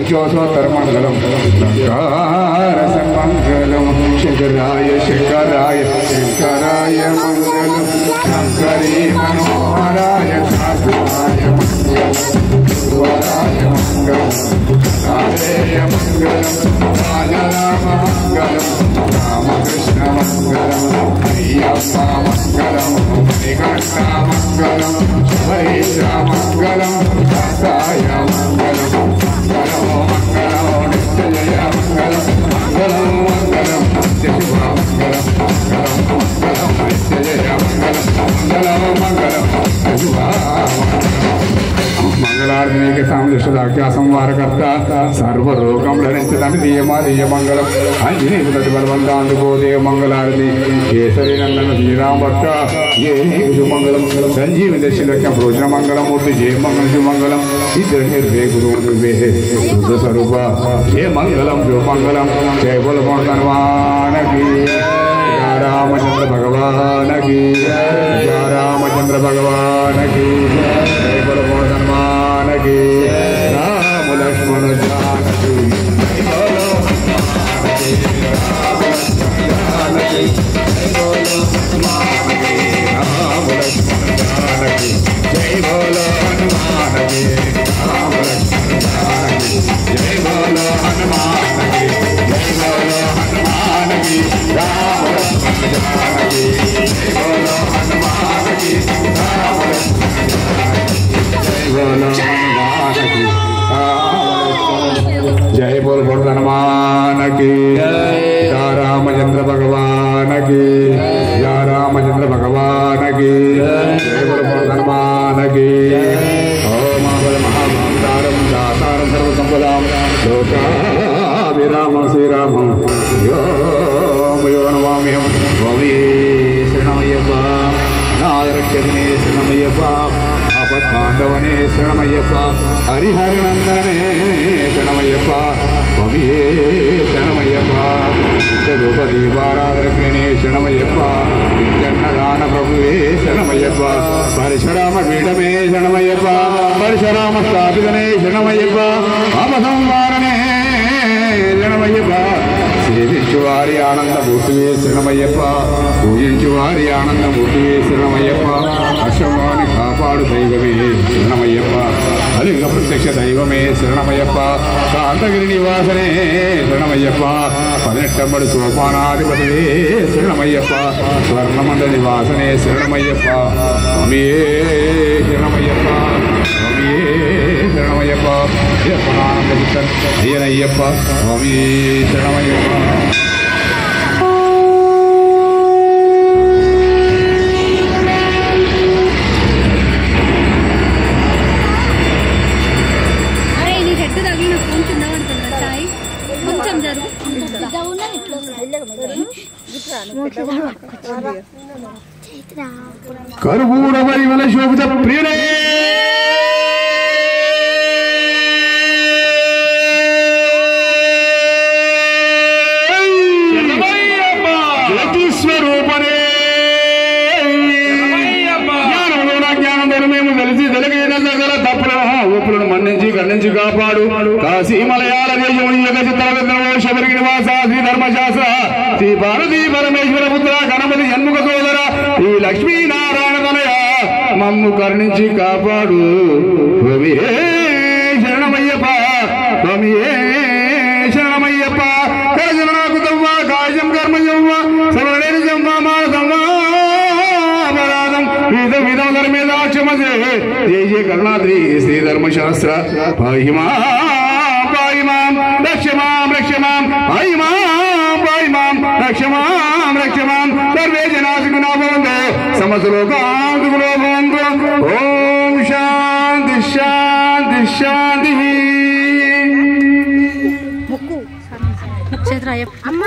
पंचोत्तरमंगलम मंगलम शंकराय शंकराय शंकराय मंगलम शंकरी मनोहराय साधुराय मंगलम वराय मंगलम राधेय मंगलम राम मंगलम रामकृष्ण मंगलम अय्यप्पा मंगलम निकटा मंगलम शबरीश मंगलम दासाय मंगलम मंगलम मंगलम नित्यजय मंगलम मंगलम मंगलम नित्यशुभ मंगलम मंगलम मंगलम नित्यजय मंगलम मंगलम मंगलम नित्यशुभ मंगलार्जने के सामने सदाख्या संवार करता सर्वरोगम लरिंचतन दीयमादीय मंगलम अंजनी बलवंतांत गोदेव मंगलारती केसरी नंदन श्रीराम भक्त ये मंगलम संजीव दशिलक्ष्म भोजन मंगलम मूर्ति जय मंगल मंगलम इधर निर्भय गुरु निर्भय शुद्ध स्वरूप ये मंगलम जो मंगलम जय बोल हनुमान की रामचंद्र भगवान की रामचंद्र भगवान की जय बोल हनुमान की राम लक्ष्मण जानकी जय बोलो हनुमान की राम लक्ष्मण जानकी जय बोलो हनुमान की जय बोलो हनुमान की राम लक्ष्मण जानकी जय बोलो हनुमान की राम लक्ष्मण जय बोलो हनुमान की जय बोल हनुमान की या रामचंद्र भगवान की या रामचंद्र भगवान की जय बोल हनुमान की ओम महामंतारम दातारम सर्वसंपदाम लोकाभिराम श्रीराम यो नमाम्यहं भवे शरणमय्यप्पा नारक्षणे शरणमय्यप्पा आपत्कांडवने शरणमय्यप्पा हरिहरनंदने शरणमय्यप्पा भवे शरणमय्यप्पा द्रौपदी बाराधरक्षणे शरणमय्यप्पा जन्नदान प्रभुवे शरणमय्यप्पा परशुराम पीठमे शरणमय्यप्पा परशुराम स्थापितने शरणमय्यप्पा अमसंवारणे शरणमय्यप्पा సేవించువారి ఆనందమూర్తివే శరణమయ్యప్ప పూజించువారి ఆనందమూర్తివే శరణమయ్యప్ప అశ్వవాని కాపాడు దైవమే శరణమయ్యప్ప అలింగ ప్రత్యక్ష దైవమే శరణమయ్యప్ప కాంతగిరి నివాసనే శరణమయ్యప్ప 18 సోపానాధిపతివే శరణమయ్యప్ప స్వర్ణమండ నివాసనే శరణమయ్యప్ప స్వామియే శరణమయ్యప్ప స్వామియే శరణమయ్యప్ప అయ్యప్పనానంద చిత్తన్ అయ్యనయ్యప్ప స్వామియే శరణమయ్యప్ప कर्पूर परिमल शोभित प्रियने स्वरूपने ఊపులను మన్నించి ఖండించి కాపాడు కాశీ మలయాళ దేశముని యొక్క చిత్రవింద్రమో శబరి నివాస శ్రీ ధర్మశాస్త్ర శ్రీ పార్వతీ పరమేశ్వర పుత్ర గణపతి జన్ముఖ సోదర శ్రీ లక్ష్మీనారాయణ తనయ మమ్ము కరుణించి కాపాడు స్వామియే శరణమయ్యప్ప స్వామియే శరణమయ్యప్ప కరజనాకు తవ్వ కాశం కర్మజవ్వ సర్వలేని జమ్మ మానసమ్మ అపరాధం విధ విధం ధర్మేదాక్షమసే జయ జయ కరుణాద్రి శ్రీ ధర్మశాస్త్ర పాహిమా పాహిమాం రక్షమాం రక్షమాం పాహిమాం పాహిమాం రక్షమాం రక్షమాం సర్వే జనా సుఖినో భవంతు సమస్త లోకాః సుఖినో భవంతు ఓం శాంతి శాంతి శాంతి ముక్కు క్షేత్రాయ అమ్మ